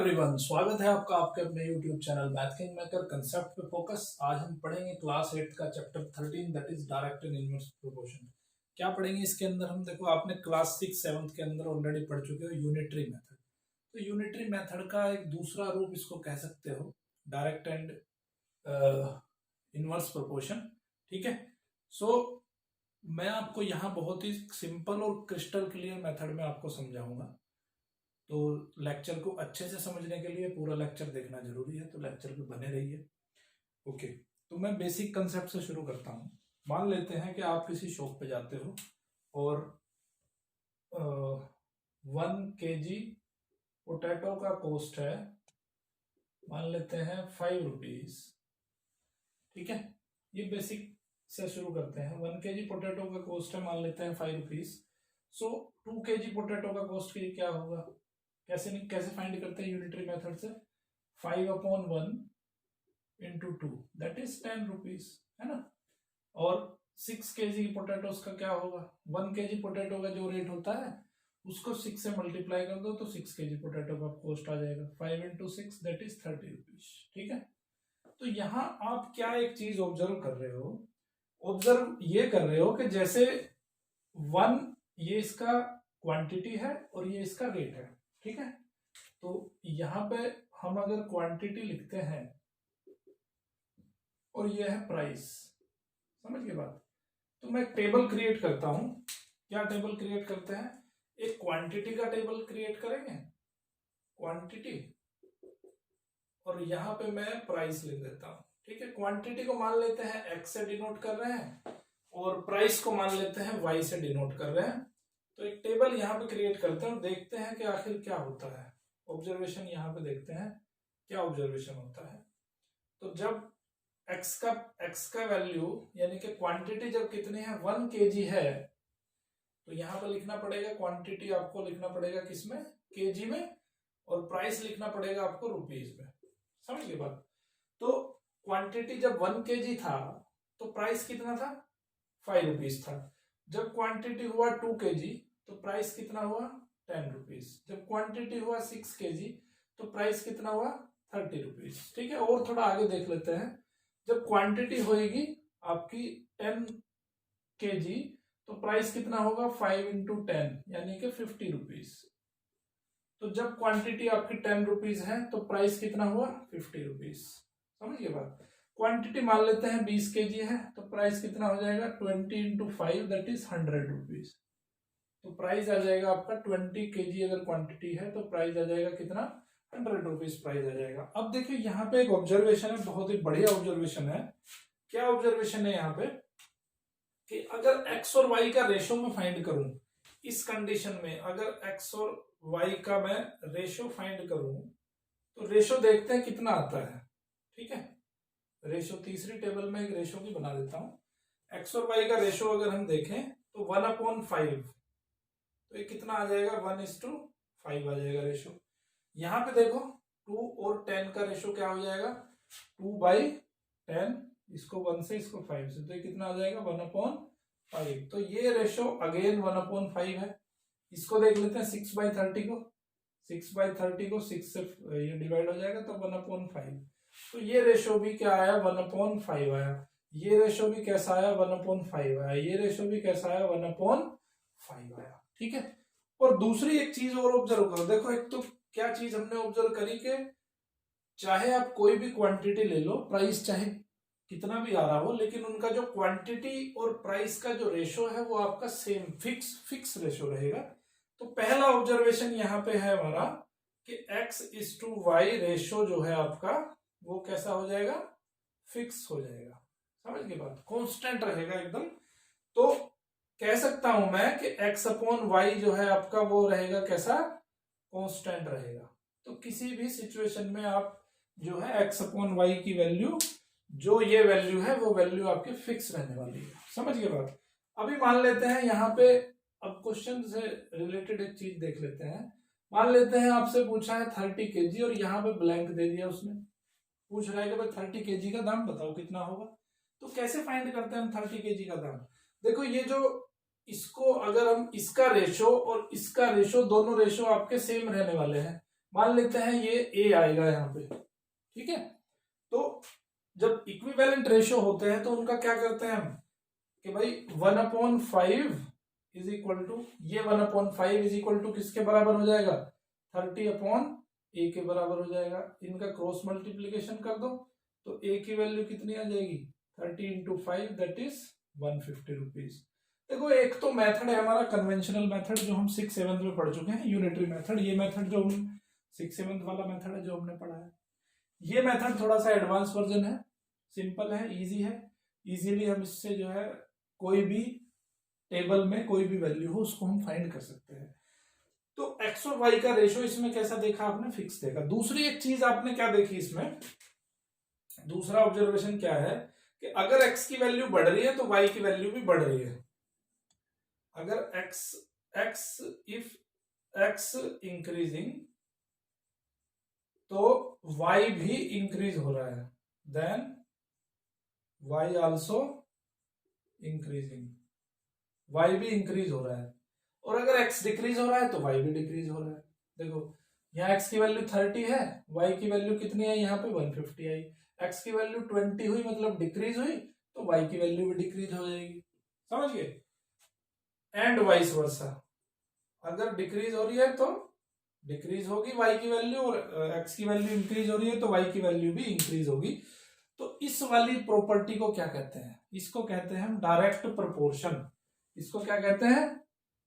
Everyone, स्वागत है आपका आपके अपने YouTube channel math king maker concept पे फोकस। आज हम पढ़ेंगे क्लास 8 का chapter 13 that is direct and inverse proportion. क्या पढ़ेंगे इसके अंदर हम? देखो, आपने क्लास 6 7th के अंदर ऑलरेडी पढ़ चुके हो यूनिटरी मेथड। तो यूनिटरी मेथड का एक दूसरा रूप इसको कह सकते हो डायरेक्ट एंड इनवर्स प्रोपोर्शन। ठीक है, सो मैं आपको यहाँ बहुत ही सिंपल और क्रिस्टल क्लियर मेथड में आपको समझाऊंगा। तो लेक्चर को अच्छे से समझने के लिए पूरा लेक्चर देखना जरूरी है, तो लेक्चर पे बने रहिए। ओके, तो मैं बेसिक कंसेप्ट से शुरू करता हूँ। मान लेते हैं कि आप किसी शॉप पे जाते हो और 1 kg पोटैटो का कॉस्ट है, मान लेते हैं 5 रुपीज। ठीक है, ये बेसिक से शुरू करते हैं। 1 kg पोटैटो का कॉस्ट है, मान लेते हैं 5 रुपीज। सो 2 kg पोटैटो का कॉस्ट क्या होगा? कैसे फाइंड करते हैं यूनिटरी मेथड से? 5/1 इंटू 2 दैट इज 10 रुपीज, है ना। और 6 kg पोटैटोस का क्या होगा? 1 kg पोटैटो का जो रेट होता है उसको 6 से मल्टीप्लाई कर दो तो 6 kg पोटैटो का कॉस्ट आ जाएगा। 5 इंटू 6 दैट इज 30 रुपीज। ठीक है, तो यहाँ आप क्या एक चीज ऑब्जर्व कर रहे हो? ऑब्जर्व ये कर रहे हो कि जैसे 1 ये इसका क्वांटिटी है और ये इसका रेट है। ठीक है, तो यहां पे हम अगर क्वांटिटी लिखते हैं और ये है प्राइस, समझ गए बात? तो मैं टेबल क्रिएट करता हूं। क्या टेबल क्रिएट करते हैं? एक क्वांटिटी का टेबल क्रिएट करेंगे, क्वांटिटी, और यहां पे मैं प्राइस लिख देता हूं। ठीक है, क्वांटिटी को मान लेते हैं एक्स से डिनोट कर रहे हैं और प्राइस को मान लेते हैं वाई से डिनोट कर रहे हैं। तो एक टेबल यहाँ पे क्रिएट करते हैं और देखते हैं कि आखिर क्या होता है। ऑब्जर्वेशन यहाँ पे देखते हैं क्या ऑब्जर्वेशन होता है। तो जब x का वैल्यू यानी कि क्वांटिटी जब कितनी है 1 kg है, तो यहाँ पे लिखना पड़ेगा क्वांटिटी आपको लिखना पड़ेगा किसमें? kg में, और प्राइस लिखना पड़ेगा आपको रुपीज में। समझ गए बात? तो क्वांटिटी जब 1 kg था तो प्राइस कितना था? 5 रुपीज था। जब क्वांटिटी हुआ 2 kg तो प्राइस कितना हुआ? 10 रुपीज। जब क्वांटिटी हुआ 6 kg तो प्राइस कितना हुआ? 30 रुपीज। ठीक है, और थोड़ा आगे देख लेते हैं। जब क्वांटिटी होगी आपकी 10 kg तो प्राइस कितना होगा? 5 इंटू 10 यानी कि 50 रुपीज। तो जब क्वांटिटी आपकी 10 रुपीज है तो प्राइस कितना हुआ? 50 रुपीज। समझिए बात? क्वांटिटी मान लेते हैं 20 kg है तो प्राइस कितना हो जाएगा? 20 इंटू 5 दैट इज 100 रुपीज। तो प्राइस आ जाएगा आपका 20 kg अगर क्वांटिटी है तो प्राइस आ जाएगा कितना? 100 रुपीज प्राइस आ जाएगा। अब देखिए यहाँ पे एक ऑब्जर्वेशन है, बहुत ही बढ़िया ऑब्जर्वेशन है। क्या ऑब्जर्वेशन है यहाँ पे? कि अगर x और y का रेशो में फाइंड करूं, इस कंडीशन में अगर x और y का मैं रेशो फाइंड करूं तो रेशो देखते हैं कितना आता है। ठीक है, रेशो तीसरी टेबल में एक रेशो की बना देता हूं। x और y का रेशो अगर हम देखें तो 1/5, तो ये कितना आ जाएगा? 1:5 आ जाएगा रेशो। यहां पे देखो 2 और 10 का रेशो क्या हो जाएगा? 2/10, इसको 1 से इसको 5 से, तो ये कितना आ जाएगा? 1/5। तो ये रेशो अगेन 1/5 है। इसको देख लेते हैं 6/30 को, 6/30 को 6 से ये डिवाइड हो जाएगा तो 1/5। तो ये रेशो भी क्या आया? 1/5 आया। ये रेशो भी कैसा आया? 1/5 आया। ये रेशो भी कैसा आया? 1/5 आया। ठीक है, और दूसरी एक चीज और ऑब्जर्व करो। देखो, एक तो क्या चीज हमने ऑब्जर्व करी कि चाहे आप कोई भी क्वांटिटी ले लो, प्राइस चाहे कितना भी आ रहा हो, लेकिन उनका जो क्वांटिटी और प्राइस का जो रेशो है वो आपका सेम फिक्स रेशो रहेगा। तो पहला ऑब्जर्वेशन यहाँ पे है हमारा कि x/y रेशो जो है आपका वो कैसा हो जाएगा? फिक्स हो जाएगा। समझ गए बात? कांस्टेंट रहेगा एकदम। तो कह सकता हूं मैं कि x/y जो है आपका वो रहेगा कैसा? कांस्टेंट रहेगा। तो किसी भी सिचुएशन में आप जो है x/y की वैल्यू, जो ये वैल्यू है वो वैल्यू आपकी फिक्स रहने वाली है। समझ गए बात? अभी मान लेते हैं यहाँ पे, अब क्वेश्चन से रिलेटेड एक चीज देख लेते हैं। मान लेते हैं आपसे पूछा है 30 kg और यहाँ पे ब्लैंक दे दिया उसने, पूछ रहा है कि भाई 30 kg का दाम बताओ कितना होगा। तो कैसे फाइंड करते हैं हम 30 kg का दाम? देखो, ये जो इसको अगर हम इसका रेशो और इसका रेशो, दोनों रेशो आपके सेम रहने वाले हैं, मान लेते हैं ये ए आएगा यहाँ पे, ठीक है। तो जब इक्विवेलेंट रेशियो होते हैं तो उनका क्या करते हैं हम कि भाई 1/5 इज इक्वल टू, ये 1/5 इज इक्वल टू किसके बराबर हो जाएगा, 30/a के बराबर हो जाएगा। इनका क्रॉस मल्टीप्लीकेशन कर दो तो a की वैल्यू कितनी आ जाएगी, 30 × 5 दैट इज 150 रुपीज। देखो एक तो मेथड है हमारा कन्वेंशनल मेथड जो हम 6th-7th में पढ़ चुके हैं, यूनिटरी मेथड। ये मेथड जो हम 6th-7th वाला मेथड है जो हमने पढ़ा है, ये मेथड थोड़ा सा एडवांस वर्जन है, सिंपल है, इजी है। इजीली हम इससे जो है कोई भी टेबल में कोई भी वैल्यू हो उसको हम फाइंड कर सकते हैं। तो x और y का रेशियो इसमें कैसा देखा आपने, फिक्स देखा। दूसरी एक चीज आपने क्या देखी इसमें, दूसरा ऑब्जर्वेशन क्या है कि अगर x की वैल्यू बढ़ रही है तो y की वैल्यू भी बढ़ रही है। अगर इफ x इंक्रीजिंग तो y भी इंक्रीज हो रहा है, then y also increasing, y भी इंक्रीज हो रहा है। और अगर x डिक्रीज हो रहा है तो y भी डिक्रीज हो रहा है। देखो यहाँ x की वैल्यू 30 है, y की वैल्यू कितनी है यहाँ पे 150 आई। x की वैल्यू 20 हुई मतलब डिक्रीज हुई, तो y की वैल्यू भी डिक्रीज हो जाएगी, समझ गए। एंड वाइस वर्सा, अगर डिक्रीज हो रही है तो डिक्रीज होगी y की वैल्यू, और x की वैल्यू इंक्रीज हो रही है तो y की वैल्यू भी इंक्रीज होगी। तो इस वाली प्रॉपर्टी को क्या कहते हैं, इसको कहते हैं हम डायरेक्ट प्रोपोर्शन। इसको क्या कहते हैं,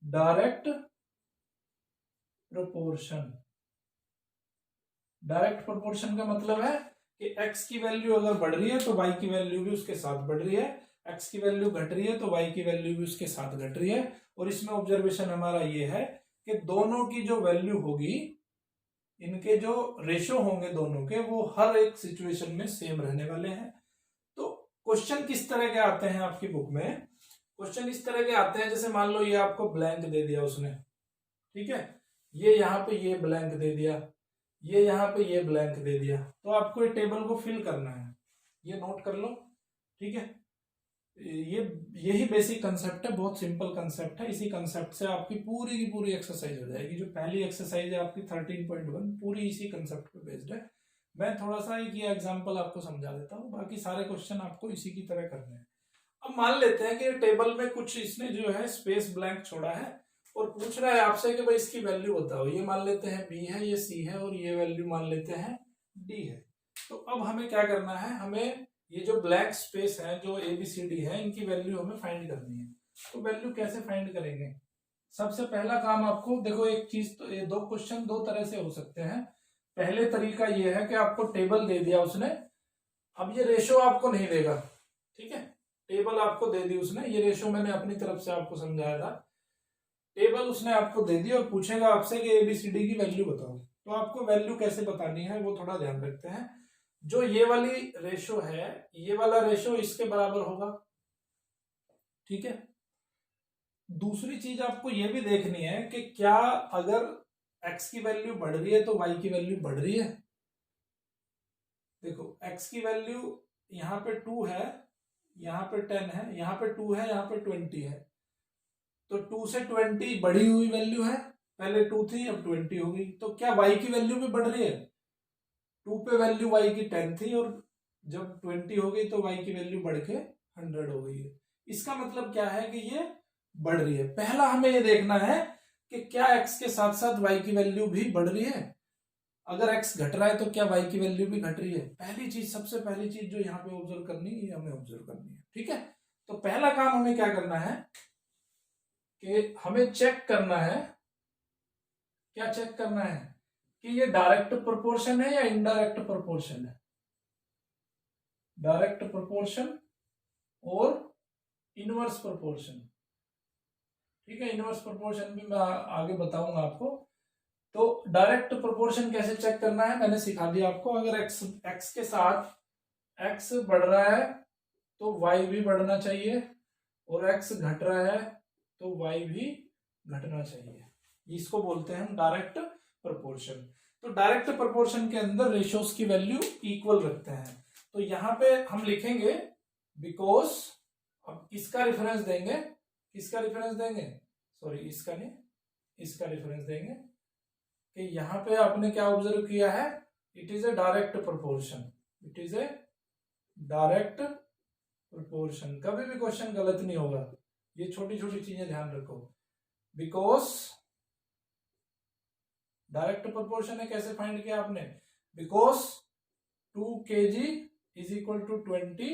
डायरेक्ट प्रोपोर्शन। डायरेक्ट प्रोपोर्शन का मतलब है कि x की वैल्यू अगर बढ़ रही है तो y की वैल्यू भी उसके साथ बढ़ रही है, x की वैल्यू घट रही है तो y की वैल्यू भी उसके साथ घट रही है। और इसमें ऑब्जर्वेशन हमारा ये है कि दोनों की जो वैल्यू होगी, इनके जो रेशियो होंगे दोनों के, वो हर एक सिचुएशन में सेम रहने वाले हैं। तो क्वेश्चन किस तरह के आते हैं आपकी बुक में, क्वेश्चन इस तरह के आते हैं, जैसे मान लो ये आपको ब्लैंक दे दिया उसने, ठीक है, ये यहाँ पे ये ब्लैंक दे दिया, ये यहाँ पे ये ब्लैंक दे दिया, तो आपको ये टेबल को फिल करना है, ये नोट कर लो, ठीक है। ये यही बेसिक कंसेप्ट है, बहुत सिंपल कंसेप्ट है। इसी कंसेप्ट से आपकी पूरी की पूरी एक्सरसाइज हो जाएगी। जो पहली एक्सरसाइज है आपकी 13.1 पूरी इसी कंसेप्ट पे बेस्ड है। मैं थोड़ा सा एक ये एग्जांपल आपको समझा देता हूँ, बाकी सारे क्वेश्चन आपको इसी की तरह करने हैं। अब मान लेते हैं कि टेबल में कुछ इसने जो है स्पेस ब्लैंक छोड़ा है और पूछ रहा है आपसे कि भाई इसकी वैल्यू बताओ। ये मान लेते हैं बी है, ये सी है, और ये वैल्यू मान लेते हैं डी है। तो अब हमें क्या करना है, हमें ये जो ब्लैंक स्पेस है जो ए बी सी डी है, इनकी वैल्यू हमें फाइंड करनी है। तो वैल्यू कैसे फाइंड करेंगे, सबसे पहला काम आपको देखो, एक चीज तो ये दो क्वेश्चन दो तरह से हो सकते हैं। पहले तरीका ये है कि आपको टेबल दे दिया उसने, अब ये रेशो आपको नहीं देगा, ठीक है, टेबल आपको दे दी उसने, ये रेशो मैंने अपनी तरफ से आपको समझाया था। टेबल उसने आपको दे दी और पूछेगा आपसे कि एबीसीडी की वैल्यू बताओ। तो आपको वैल्यू कैसे बतानी है वो थोड़ा ध्यान रखते हैं। जो ये वाली रेशो है, ये वाला रेशो इसके बराबर होगा, ठीक है। दूसरी चीज आपको ये भी देखनी है कि क्या अगर x की वैल्यू बढ़ रही है तो y की वैल्यू बढ़ रही है। देखो x की वैल्यू यहाँ पे 2 है, यहाँ पे 10 है, यहाँ पे 2 है, यहाँ पे 20 है। तो 2 से 20 बढ़ी हुई वैल्यू है, पहले 2 थी अब 20 हो गई। तो क्या y की वैल्यू भी बढ़ रही है, 2 पे वैल्यू y की 10 थी और जब 20 हो गई तो y की वैल्यू बढ़ के 100 हो गई है। इसका मतलब क्या है कि ये बढ़ रही है। पहला हमें ये देखना है कि क्या x के साथ साथ y की वैल्यू भी बढ़ रही है। अगर x घट रहा है तो क्या y की वैल्यू भी घट रही है। पहली चीज, सबसे पहली चीज जो यहाँ पे ऑब्जर्व करनी है, ये हमें ऑब्जर्व करनी है, ठीक है। तो पहला काम हमें क्या करना है कि हमें चेक करना है, क्या चेक करना है कि ये डायरेक्ट प्रोपोर्शन है या इनडायरेक्ट प्रोपोर्शन है। डायरेक्ट प्रोपोर्शन और इनवर्स प्रोपोर्शन, ठीक है। इनवर्स प्रोपोर्शन भी मैं आगे बताऊंगा आपको। तो डायरेक्ट प्रोपोर्शन कैसे चेक करना है मैंने सिखा दिया आपको। अगर x के साथ x बढ़ रहा है तो y भी बढ़ना चाहिए, और x घट रहा है तो y भी घटना चाहिए। इसको बोलते हैं हम डायरेक्ट प्रोपोर्शन। तो डायरेक्ट प्रोपोर्शन के अंदर रेशियोज की वैल्यू इक्वल रखते हैं। तो यहां पे हम लिखेंगे बिकॉज, अब इसका रेफरेंस देंगे, किसका रेफरेंस देंगे, सॉरी इसका नहीं, इसका रेफरेंस देंगे कि यहाँ पे आपने क्या ऑब्जर्व किया है, it is a direct proportion, it is a direct proportion. कभी भी क्वेश्चन गलत नहीं होगा, ये छोटी छोटी चीजें ध्यान रखो। बिकॉज डायरेक्ट प्रोपोर्शन है, कैसे फाइंड किया आपने, because 2 kg is equal to 20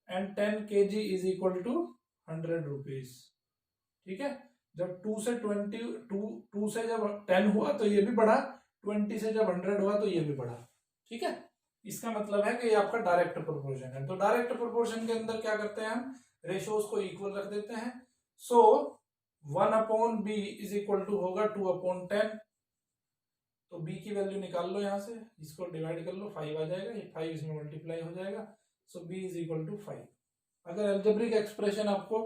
and 10 kg is equal to 100 rupees. ठीक है, जब 2 से जब 10 हुआ तो ये भी बढ़ा, 20 से जब 100 हुआ तो ये भी बढ़ा। ठीक है, इसका मतलब है कि ये आपका डायरेक्ट प्रोपोर्शन है। तो डायरेक्ट प्रोपोर्शन के अंदर क्या करते हैं हम, रेशियोज को इक्वल रख देते हैं। सो 1/b इज इक्वल टू होगा 2/10। तो b की वैल्यू निकाल लो, यहां से इसको डिवाइड कर लो, 5 आ जाएगा, ये 5 इसमें मल्टीप्लाई हो जाएगा। सो b इज इक्वल टू 5। अगर अलजेब्रिक एक्सप्रेशन आपको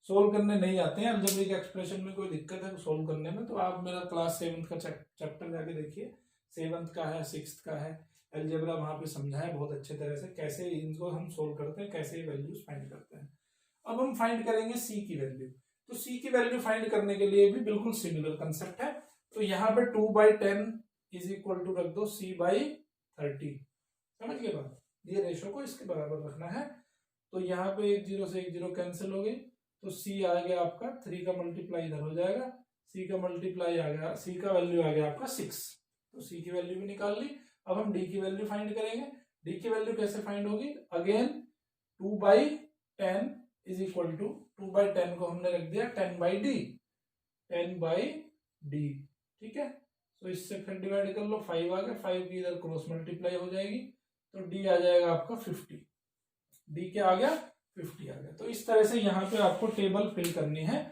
सोल्व करने नहीं आते हैं, अलजेब्रिक एक्सप्रेशन में कोई दिक्कत है सोल्व करने में, तो आप मेरा क्लास 7th का चैप्टर जाके देखिए, 7th का है, 6th का है, अलजेब्रा वहां पे समझा है बहुत अच्छे तरह से, कैसे इनको हम सोल्व करते हैं, कैसे वैल्यूज फाइंड करते हैं। अब हम फाइंड करेंगे c की वैल्यू। तो c की वैल्यू फाइंड करने के लिए भी बिल्कुल सिमिलर कंसेप्ट है। तो यहाँ पे 2/10 इज इक्वल टू रख दो c/30। समझ गए बात, ये रेशो को इसके बराबर रखना है। तो यहाँ पे 1 0 से 1 0 कैंसिल हो गई, तो c आ गया आपका 3 का मल्टीप्लाई इधर हो जाएगा, c का मल्टीप्लाई आ गया, c का वैल्यू आ गया आपका 6। तो c की वैल्यू भी निकाल ली। अब हम d की वैल्यू फाइंड करेंगे। d की वैल्यू कैसे फाइंड होगी, अगेन 2/10 इज इक्वल टू 2/10 को हमने रख दिया 10/d, 10/d। ठीक है, तो इससे फिर डिवाइड कर लो, 5 आ गया, 5 की इधर क्रॉस मल्टीप्लाई हो जाएगी, तो d आ जाएगा आपका 50। d क्या आ गया, 50 आ गया। तो इस तरह से यहाँ पे आपको टेबल फिल करनी है।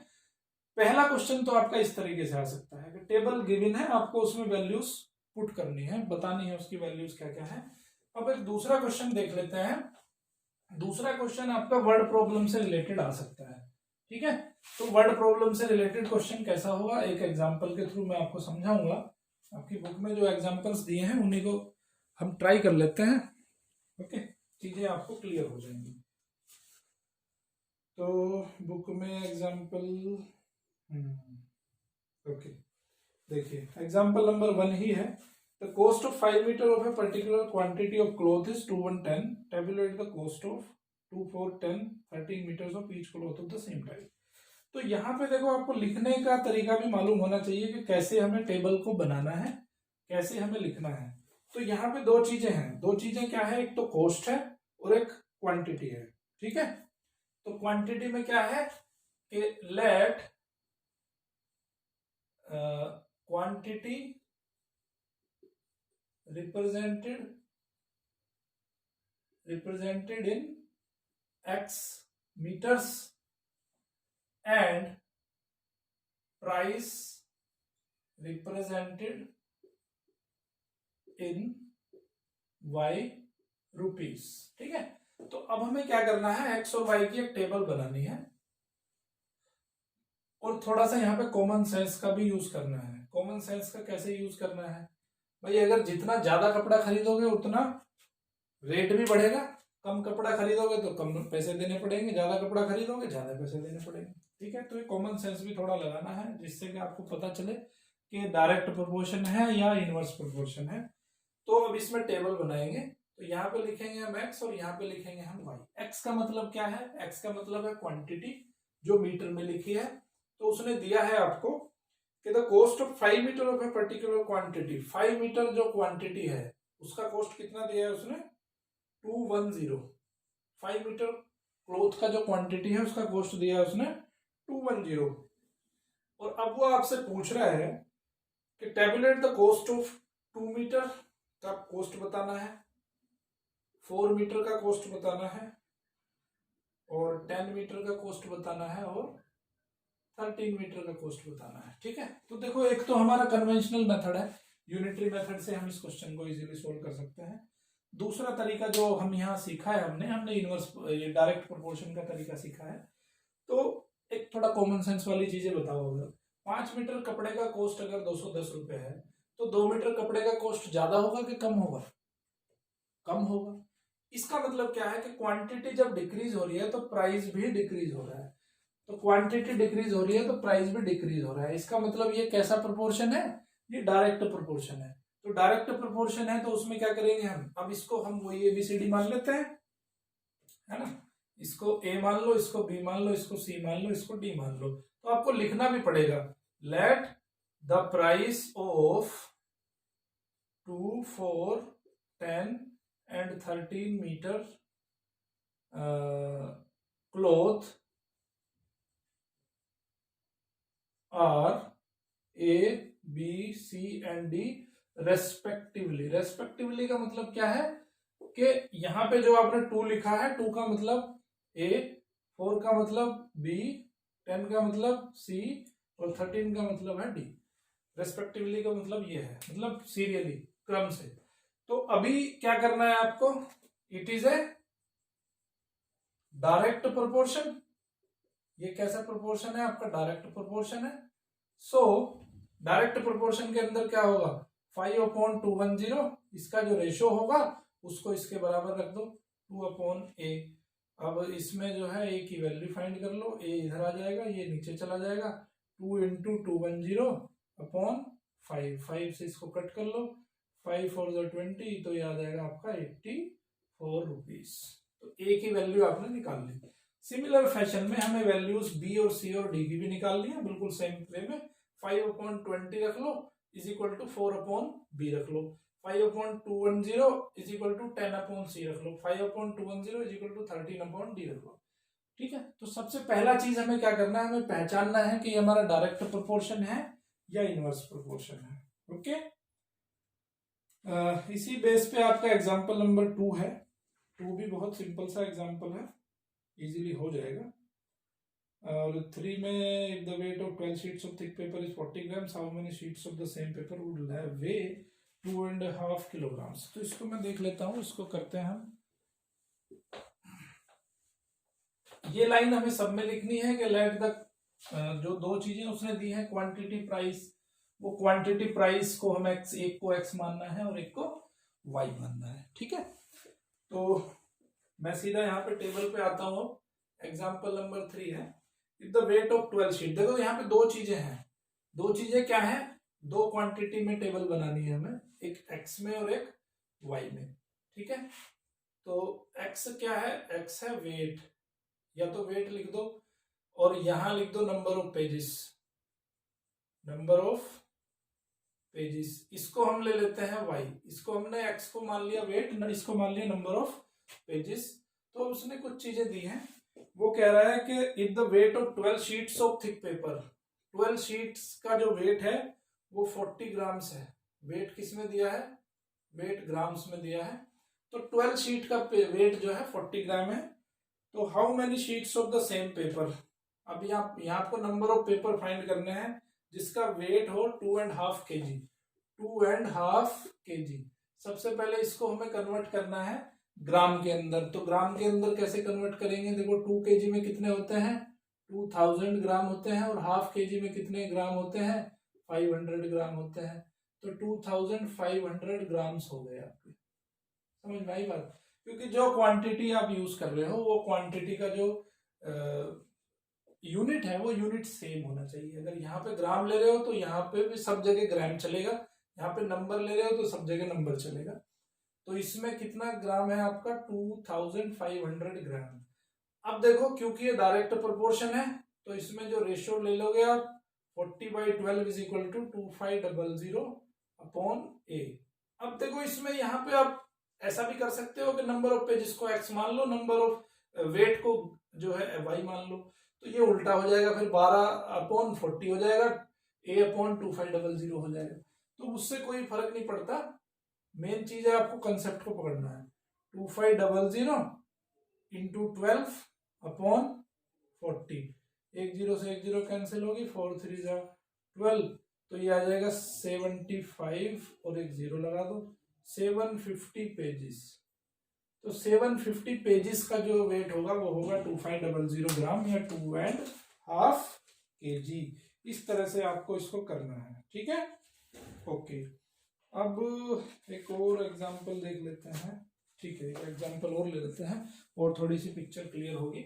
पहला क्वेश्चन तो आपका इस तरीके से आ सकता है कि टेबल गिवन है, आपको उसमें वैल्यूज पुट करनी है, बतानी है उसकी वैल्यूज क्या क्या है। अब एक दूसरा क्वेश्चन देख लेते हैं। दूसरा क्वेश्चन आपका वर्ड प्रॉब्लम से रिलेटेड आ सकता है। ठीक है, तो वर्ड प्रॉब्लम से रिलेटेड क्वेश्चन कैसा होगा, एक एग्जांपल के थ्रू मैं आपको समझाऊंगा। आपकी बुक में जो एग्जांपल्स दिए हैं उन्हीं को हम ट्राई कर लेते हैं। ओके, चीजें आपको क्लियर हो जाएंगी। तो बुक में एग्जांपल, ओके देखिए, एग्जांपल नंबर 1 ही है। The cost of 5 metre of a particular quantity of cloth is 2 1 10। Tabulate the cost of 2 4 10 13 metres of each cloth of the same type. तो यहाँ पे देखो, आपको लिखने का तरीका भी मालूम होना चाहिए कि कैसे हमें टेबल को बनाना है, कैसे हमें लिखना है। तो यहाँ पे दो चीजें हैं। दो चीजें क्या है, एक तो कॉस्ट है और एक क्वांटिटी है। ठीक है, तो क्वांटिटी में क्या है कि let quantity represented in x meters and price represented in y rupees। ठीक है, तो अब हमें क्या करना है, x और y की एक टेबल बनानी है और थोड़ा सा यहाँ पे कॉमन सेंस का भी यूज करना है। कॉमन सेंस का कैसे यूज करना है भाई, अगर जितना ज्यादा कपड़ा खरीदोगे उतना रेट भी बढ़ेगा, कम कपड़ा खरीदोगे तो कम पैसे देने पड़ेंगे, ज्यादा कपड़ा खरीदोगे ज्यादा पैसे देने पड़ेंगे। ठीक है, तो ये कॉमन सेंस भी थोड़ा लगाना है जिससे कि आपको पता चले कि डायरेक्ट प्रोपोर्शन है या इनवर्स प्रोपोर्शन है। तो अब इसमें टेबल बनाएंगे। तो यहाँ पे लिखेंगे हम x और यहाँ पे लिखेंगे हम y। x का मतलब क्या है, x का मतलब है क्वांटिटी जो मीटर में लिखी है। तो उसने दिया है आपको कि the cost of 5 metre of a particular quantity. 5 metre जो क्वांटिटी है उसका कॉस्ट कितना दिया है उसने, 210। 5 मीटर क्लॉथ का जो क्वांटिटी है उसका कॉस्ट दिया है उसने 210। और अब वो आपसे पूछ रहा है कि tabulate the cost of 2 metre का कॉस्ट बताना है, 4 मीटर का कॉस्ट बताना है और 10 मीटर का कॉस्ट बताना है और 13 मीटर का कॉस्ट बताना है। ठीक है, तो देखो, एक तो हमारा कन्वेंशनल मेथड है, यूनिटरी मेथड से हम इस क्वेश्चन को इजीली सोल्व कर सकते हैं। दूसरा तरीका जो हम यहाँ सीखा है, हमने इनवर्स ये डायरेक्ट प्रोपोर्शन का तरीका सीखा है। तो एक थोड़ा कॉमन सेंस वाली चीजें बताओ। अगर 5 मीटर कपड़े का कॉस्ट अगर 210 रुपए है तो 2 मीटर कपड़े का कॉस्ट ज्यादा होगा कि कम होगा, कम होगा। इसका मतलब क्या है कि क्वांटिटी जब डिक्रीज हो रही है तो प्राइस भी डिक्रीज हो रहा है। तो क्वांटिटी डिक्रीज हो रही है तो प्राइस भी डिक्रीज हो रहा है। इसका मतलब ये कैसा प्रोपोर्शन है, ये डायरेक्ट प्रोपोर्शन है। तो डायरेक्ट प्रोपोर्शन है तो उसमें क्या करेंगे हम, अब इसको हम वही ABCD मान लेते हैं, है ना। इसको A मान लो, इसको B मान लो, इसको C मान लो, इसको D मान लो। तो आपको लिखना भी पड़ेगा, let the price of 2, 4, 10 and 13 metre cloth are A, B, C and D respectively. Respectively का मतलब क्या है कि यहाँ पे जो आपने 2 लिखा है, 2 का मतलब A, 4 का मतलब B, 10 का मतलब C और 13 का मतलब है D। रेस्पेक्टिवली का मतलब ये है, मतलब सीरियली, क्रम से। तो अभी क्या करना है आपको, it is a direct proportion. ये कैसा प्रोपोर्शन है आपका, डायरेक्ट प्रोपोर्शन है। सो डायरेक्ट प्रोपोर्शन के अंदर क्या होगा, 5/210, इसका जो रेशो होगा उसको इसके बराबर रख दो, 2/a। अब इसमें जो है a की वैल्यू फाइंड कर लो, a इधर आ जाएगा, ये नीचे चला जाएगा, 2 × 210/5, 5 से इसको कट कर लो, 5 4 20, तो ये आ जाएगा आपका 84 रुपीज। तो a की वैल्यू आपने निकाल ली। सिमिलर फैशन में हमें वैल्यूज b और c और d की भी निकालनी है, बिल्कुल सेम वे में। 5/20 रख लो इज इक्वल टू 4/b रख लो, 5/210 इज इक्वल टू 10/c रख लो, 5/210 इज इक्वल टू 13/d रख लो। ठीक है, तो सबसे पहला चीज हमें क्या करना है, हमें पहचानना है कि हमारा डायरेक्ट प्रोपोर्शन है या इनवर्स प्रोपोर्शन है। ओके, इसी बेस पे आपका एग्जांपल नंबर 2 है। 2 भी बहुत सिंपल सा एग्जांपल है, इजीली हो जाएगा। और 3 में if the weight of 12 sheets of thick paper is 40 grams, how many sheets of the same paper would weigh 2.5 kilograms? तो इसको मैं देख लेता हूँ, इसको करते हैं हम। ये लाइन हमें सब में लिखनी है कि लेट द, जो दो चीजें उसने दी है, क्वांटिटी प्राइस, वो क्वांटिटी प्राइस को हमें एक को x मानना है और एक को y मानना है। ठीक है, तो मैं सीधा यहाँ पे टेबल पे आता हूँ। एग्जाम्पल नंबर 3 है, if the weight of 12 sheet. देखो यहाँ पे दो चीजें हैं, दो चीजें क्या है, दो क्वांटिटी में टेबल बनानी है हमें, एक x में और एक y में। ठीक है, तो x क्या है, x है वेट, या तो वेट लिख दो और यहां लिख दो number of pages, number of pages. इसको हम ले लेते हैं y, इसको हमने x को मान लिया वेट, इसको मान लिया नंबर ऑफ पेजेस। तो उसने कुछ चीजें दी हैं, वो कह रहा है कि if the weight of 12 sheets of thick paper, 12 sheets का जो वेट है वो 40 ग्राम्स है। वेट किस में दिया है, वेट ग्राम्स में दिया है। तो 12 शीट का वेट जो है 40 ग्राम है। तो how many sheets of the same paper, अब यहाँ आपको नंबर ऑफ पेपर फाइंड करने हैं जिसका वेट हो 2.5 kg, 2.5 kg। सबसे पहले इसको हमें कन्वर्ट करना है ग्राम के अंदर। तो ग्राम के अंदर कैसे कन्वर्ट करेंगे, देखो 2 kg में कितने होते हैं, 2000 ग्राम होते हैं, और हाफ kg में कितने ग्राम होते हैं, 500 ग्राम होते हैं। तो 2500 ग्राम्स हो गए आपके। समझ में आई बात, क्योंकि जो क्वांटिटी आप यूज कर रहे हो वो क्वांटिटी का जो यूनिट है वो यूनिट सेम होना चाहिए। अगर यहाँ पे ग्राम ले रहे हो तो यहाँ पे भी सब जगह ग्राम चलेगा, यहाँ पे नंबर ले रहे हो तो सब जगह नंबर चलेगा। तो इसमें कितना ग्राम है आपका, 2500 ग्राम। अब देखो क्योंकि ये डायरेक्ट प्रोपोर्शन है तो इसमें जो रेशियो ले लोगे आप 40/12 इज इक्वल टू 2500/a। अब देखो इसमें यहाँ पे आप ऐसा भी कर सकते हो कि नंबर ऑफ पेजेस को x मान लो, नंबर ऑफ वेट को जो है y मान लो। तो ये उल्टा हो जाएगा, फिर 12/40 हो जाएगा, a/2500 हो जाएगा। तो उससे कोई फर्क नहीं पड़ता, मेन चीज है आपको कंसेप्ट को पकड़ना है। 2500 इंटू 12/40, एक जीरो से एक जीरो कैंसिल होगी, 4 3 12, तो ये आ जाएगा 75 और एक जीरो लगा दो, 750 पेजेस। तो 750 पेजेस का जो वेट होगा वो होगा 2500 ग्राम या 2.5 kg। इस तरह से आपको इसको करना है। ठीक है, ओके। अब एक और एग्जांपल देख लेते हैं। ठीक है, एक एग्जांपल और ले लेते हैं और थोड़ी सी पिक्चर क्लियर होगी।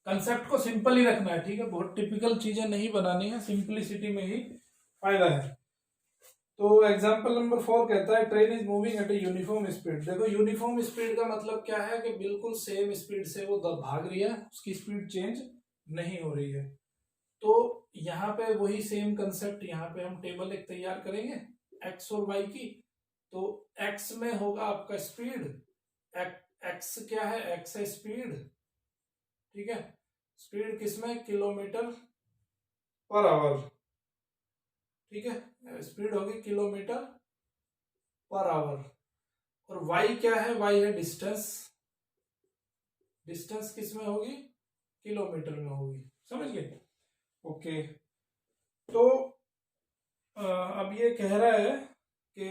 कंसेप्ट को सिंपल ही रखना है, ठीक है, बहुत टिपिकल चीजें नहीं बनानी है, सिंपलिसिटी में ही फायदा है। तो एग्जांपल नंबर 4 कहता है train is moving at a uniform speed. देखो यूनिफॉर्म स्पीड का मतलब क्या है कि बिल्कुल सेम स्पीड से वो भाग रही है, उसकी स्पीड चेंज नहीं हो रही है। तो यहाँ पे वही सेम कंसेप्ट, यहाँ पे हम टेबल एक तैयार करेंगे एक्स और वाई की। तो एक्स में होगा आपका स्पीड, एक्स क्या है, एक्स है स्पीड, ठीक है, स्पीड किसमें, किलोमीटर पर आवर, ठीक है, स्पीड होगी किलोमीटर पर आवर। और वाई क्या है, वाई है डिस्टेंस, डिस्टेंस किसमें होगी, किलोमीटर में होगी, समझ गए। ओके, तो अब ये कह रहा है कि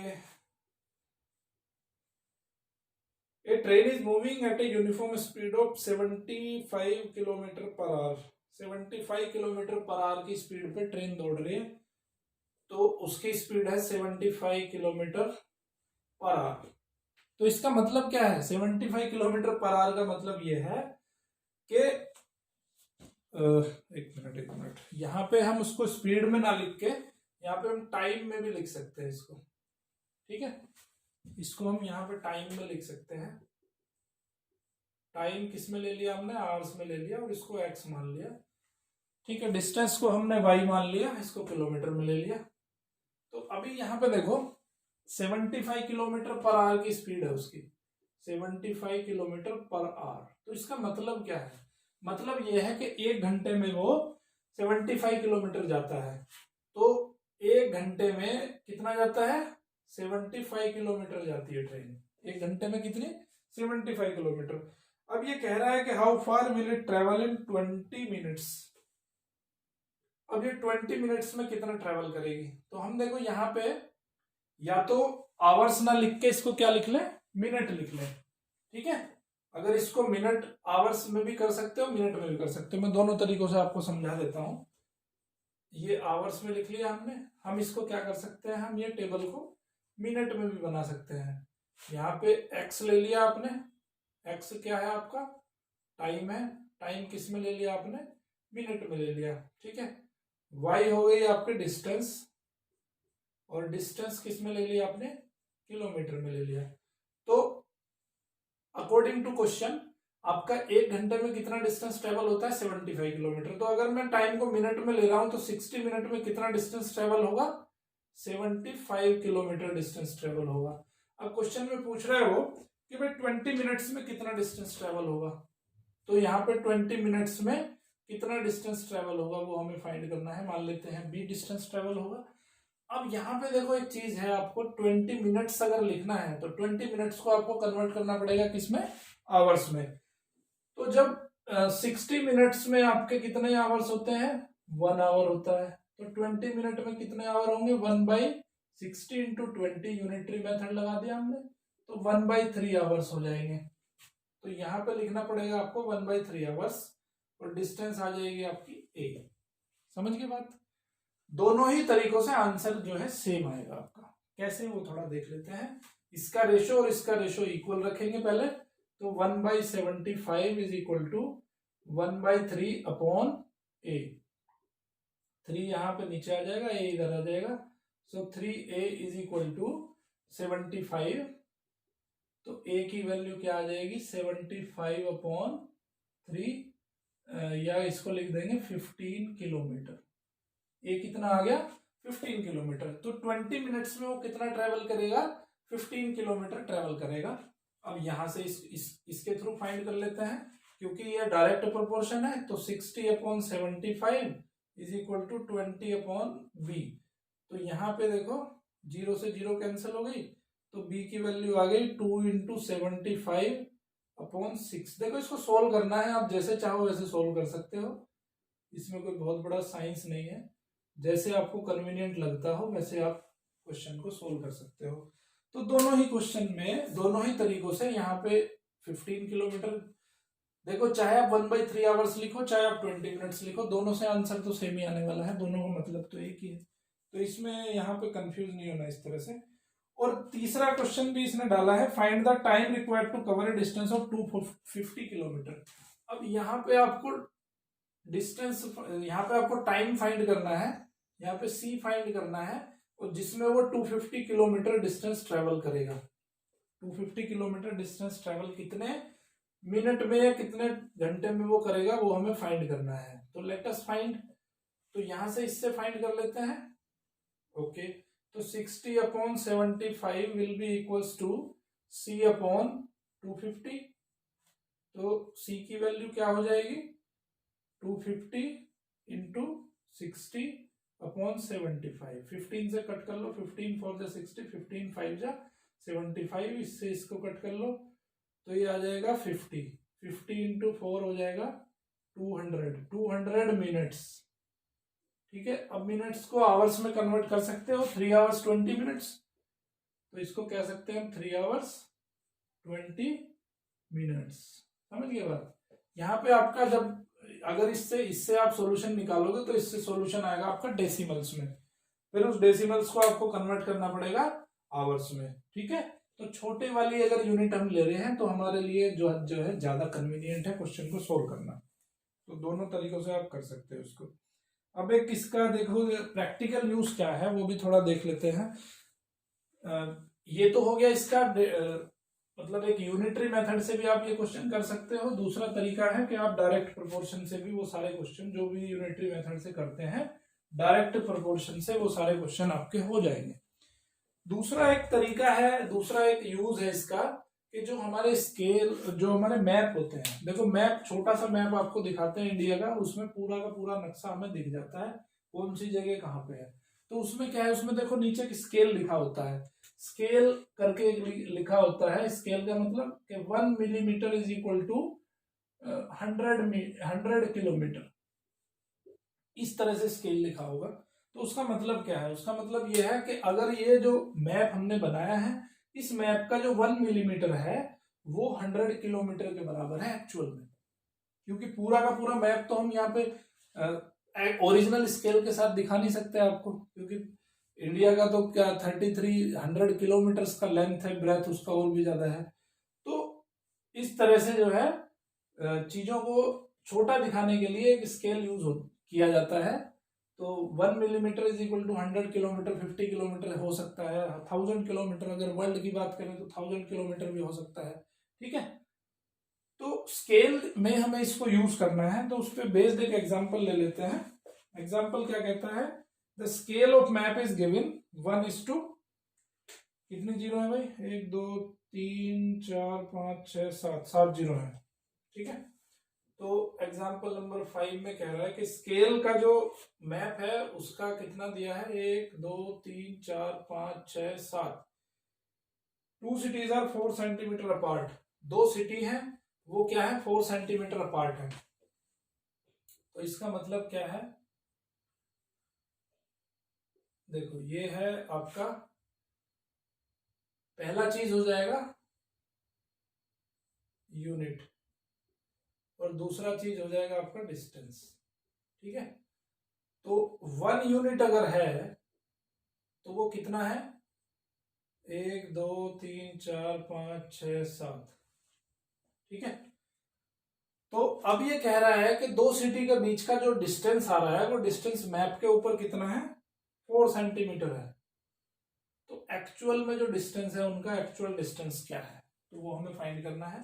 a train is moving at a uniform speed of 75 kilometre per hour. 75 kilometre per hour की स्पीड पे ट्रेन दौड़ रही है, तो उसकी स्पीड है 75 किलोमीटर पर आवर। तो इसका मतलब क्या है, 75 किलोमीटर पर आवर का मतलब ये है कि एक मिनट, यहाँ पे हम उसको स्पीड में ना लिख के यहाँ पे हम टाइम में भी लिख सकते हैं इसको, ठीक है, इसको हम यहाँ पे टाइम में लिख सकते हैं। टाइम किस में ले लिया हमने, आवर्स में ले लिया, और इसको एक्स मान लिया, ठीक है, डिस्टेंस को हमने वाई मान लिया, इसको किलोमीटर में ले लिया। तो अभी यहाँ पे देखो 75 किलोमीटर पर आवर की स्पीड है उसकी, 75 किलोमीटर पर आवर। तो इसका मतलब क्या है, मतलब यह है कि 1 घंटे में वो 75 किलोमीटर जाता है। तो 1 घंटे में कितना जाता है, 75 किलोमीटर जाती है ट्रेन, 1 घंटे में कितनी, 75 किलोमीटर। अब ये कह रहा है कि how far will it travel in 20 minutes. अब ये 20 मिनट्स में कितना ट्रेवल करेगी। तो हम देखो यहाँ पे या तो आवर्स ना लिख के इसको क्या लिख लें, मिनट लिख लें, ठीक है। अगर इसको मिनट आवर्स में भी कर सकते हो, मिनट में भी कर सकते हो, मैं दोनों तरीकों से आपको समझा देता हूं। ये आवर्स में लिख लिया हमने, हम इसको क्या कर सकते हैं, हम ये टेबल को मिनट में भी बना सकते हैं। यहाँ पे एक्स ले लिया आपने, एक्स क्या है आपका, टाइम है, टाइम किस में ले लिया आपने, मिनट में ले लिया, ठीक है। वाई हो गई आपकी डिस्टेंस, और डिस्टेंस किस में ले लिया आपने, किलोमीटर में ले लिया। तो अकॉर्डिंग टू क्वेश्चन आपका 1 घंटे में कितना डिस्टेंस ट्रेवल होता है, 75 किलोमीटर। तो अगर मैं टाइम को मिनट में ले रहा हूं तो 60 मिनट में कितना डिस्टेंस ट्रेवल होगा, 75 किलोमीटर डिस्टेंस ट्रेवल होगा। अब क्वेश्चन में पूछ रहा है वो कि भाई 20 मिनट्स में कितना डिस्टेंस ट्रेवल होगा। तो यहाँ पे 20 मिनट्स में कितना डिस्टेंस ट्रेवल होगा वो हमें फाइंड करना है। मान लेते हैं बी डिस्टेंस ट्रेवल होगा। अब यहाँ पे देखो एक चीज है, आपको 20 मिनट्स अगर लिखना है तो 20 मिनट्स को आपको कन्वर्ट करना पड़ेगा किसमें, आवर्स में। तो जब 60 मिनट्स में आपके कितने आवर्स होते हैं, 1 आवर होता है। तो 20 मिनट में कितने आवर होंगे, 1/60 इंटू 20, यूनिटरी मेथड लगा दिया हमने, तो 1/3 आवर्स हो जाएंगे। तो यहाँ पे लिखना पड़ेगा आपको 1/3 आवर्स, और डिस्टेंस आ जाएगी आपकी ए। समझ गए बात। दोनों ही तरीकों से आंसर जो है सेम आएगा आपका। कैसे वो थोड़ा देख लेते हैं। इसका रेशो और इसका रेशो इक्वल रखेंगे पहले, तो 1/75 इज इक्वल टू 1/3 अपॉन ए। 3 यहाँ पे नीचे आ जाएगा, ए इधर आ जाएगा, सो 3a इज इक्वल टू 75। तो a की वैल्यू क्या आ जाएगी, 75 अपॉन 3, या इसको लिख देंगे 15 किलोमीटर। ये कितना आ गया, 15 किलोमीटर। तो 20 मिनट्स में वो कितना ट्रेवल करेगा, 15 किलोमीटर ट्रेवल करेगा। अब यहां से इसके थ्रू फाइंड कर लेते हैं, क्योंकि ये डायरेक्ट प्रोपोर्शन है। तो 60 upon 75 is equal to 20 upon B. तो यहाँ पे देखो 0 से 0 कैंसिल हो गई, तो b की वैल्यू आ गई 2 इंटू 75 अपॉन 6। देखो इसको सोल्व करना है, आप जैसे चाहो वैसे सोल्व कर सकते हो, इसमें कोई बहुत बड़ा साइंस नहीं है। जैसे आपको कन्वीनियंट लगता हो वैसे आप क्वेश्चन को सोल्व कर सकते हो। तो दोनों ही क्वेश्चन में दोनों ही तरीकों से यहाँ पे 15 किलोमीटर, देखो चाहे आप 1/3 आवर्स लिखो, चाहे आप 20 मिनट्स लिखो, दोनों से आंसर तो सेम ही आने वाला है, दोनों का मतलब तो एक ही है। तो इसमें यहाँ पे कंफ्यूज नहीं होना इस तरह से। और तीसरा क्वेश्चन भी इसने डाला है, find the time required to cover a distance of 250 kilometre. अब यहाँ पे आपको डिस्टेंस, यहाँ पे आपको टाइम फाइंड करना है, यहाँ पे सी फाइंड करना है, और जिसमें वो 250 किलोमीटर डिस्टेंस ट्रेवल करेगा। 250 किलोमीटर डिस्टेंस ट्रेवल कितने मिनट में या कितने घंटे में वो करेगा, वो हमें फाइंड करना है। तो लेट अस फाइंड, तो यहां से इससे फाइंड कर लेते हैं। ओके, तो 60/75 will be equals to C/250। तो C की वैल्यू क्या हो जाएगी, 250 इंटू 60/75। 15 से कट कर लो, 15 4 जा 60, 15 5 जा 75, इससे इसको कट कर लो तो ये आ जाएगा 50। 50 इंटू 4 हो जाएगा 200 मिनट्स। ठीक है, अब मिनट्स को आवर्स में कन्वर्ट कर सकते हो, 3 आवर्स 20 मिनट्स, तो इसको कह सकते हैं हम 3 आवर्स 20 मिनट्स। समझ गए बात। यहाँ पे आपका जब अगर इससे आप सॉल्यूशन निकालोगे तो इससे सॉल्यूशन आएगा आपका डेसिमल्स में, फिर उस डेसिमल्स को आपको कन्वर्ट करना पड़ेगा आवर्स में। ठीक है, तो छोटे वाली अगर यूनिट हम ले रहे हैं तो हमारे लिए जो है ज्यादा कन्वीनियंट है क्वेश्चन को सोल्व करना। तो दोनों तरीकों से आप कर सकते हो उसको। अब एक इसका देखो प्रैक्टिकल यूज क्या है वो भी थोड़ा देख लेते हैं। ये तो हो गया इसका मतलब एक यूनिटरी मेथड से भी आप ये क्वेश्चन कर सकते हो। दूसरा तरीका है कि आप डायरेक्ट प्रोपोर्शन से भी वो सारे क्वेश्चन जो भी यूनिटरी मेथड से करते हैं, डायरेक्ट प्रोपोर्शन से वो सारे क्वेश्चन आपके हो जाएंगे। दूसरा एक तरीका है, दूसरा एक यूज है इसका कि जो हमारे स्केल, जो हमारे मैप होते हैं, देखो मैप, छोटा सा मैप आपको दिखाते हैं इंडिया का, उसमें पूरा का पूरा नक्शा हमें दिख जाता है कौन सी जगह कहाँ पे है। तो उसमें क्या है, उसमें देखो नीचे स्केल लिखा होता है, स्केल करके लिखा होता है। स्केल का मतलब कि 1 millimetre is equal to 100 kilometre, इस तरह से स्केल लिखा होगा। तो उसका मतलब क्या है, उसका मतलब यह है कि अगर ये जो मैप हमने बनाया है, इस मैप का जो 1 मिलीमीटर है वो 100 किलोमीटर के बराबर है एक्चुअल में, क्योंकि पूरा का पूरा मैप तो हम यहाँ पे ओरिजिनल स्केल के साथ दिखा नहीं सकते आपको, क्योंकि इंडिया का तो क्या 3300 किलोमीटर का लेंथ है, ब्रेथ उसका और भी ज्यादा है। तो इस तरह से जो है चीजों को छोटा दिखाने के लिए एक स्केल यूज किया जाता है। तो 1 millimetre is equal to 100 kilometre, 50 kilometre हो सकता है, 1000 किलोमीटर, अगर वर्ल्ड की बात करें तो 1000 किलोमीटर भी हो सकता है। ठीक है, तो स्केल में हमें इसको यूज करना है, तो उस पर बेस्ड एक एग्जांपल ले लेते हैं। एग्जांपल क्या कहता है, the scale of map is given 1:, कितने जीरो है भाई, 1 2 3 4 5 6 7, 7 जीरो है। ठीक है, तो एग्जांपल नंबर 5 में कह रहा है कि स्केल का जो मैप है उसका कितना दिया है, 1 2 3 4 5 6 7, 2 cities are 4 centimetre apart, 2 city हैं वो क्या है, 4 सेंटीमीटर अपार्ट है। तो इसका मतलब क्या है, देखो ये है आपका पहला चीज हो जाएगा यूनिट, और दूसरा चीज हो जाएगा आपका डिस्टेंस। ठीक है, तो 1 यूनिट अगर है तो वो कितना है, 1 2 3 4 5 6 7। ठीक है, तो अब ये कह रहा है कि 2 सिटी के बीच का जो डिस्टेंस आ रहा है वो डिस्टेंस मैप के ऊपर कितना है, 4 सेंटीमीटर है। तो एक्चुअल में जो डिस्टेंस है उनका एक्चुअल डिस्टेंस क्या है, तो वो हमें फाइंड करना है।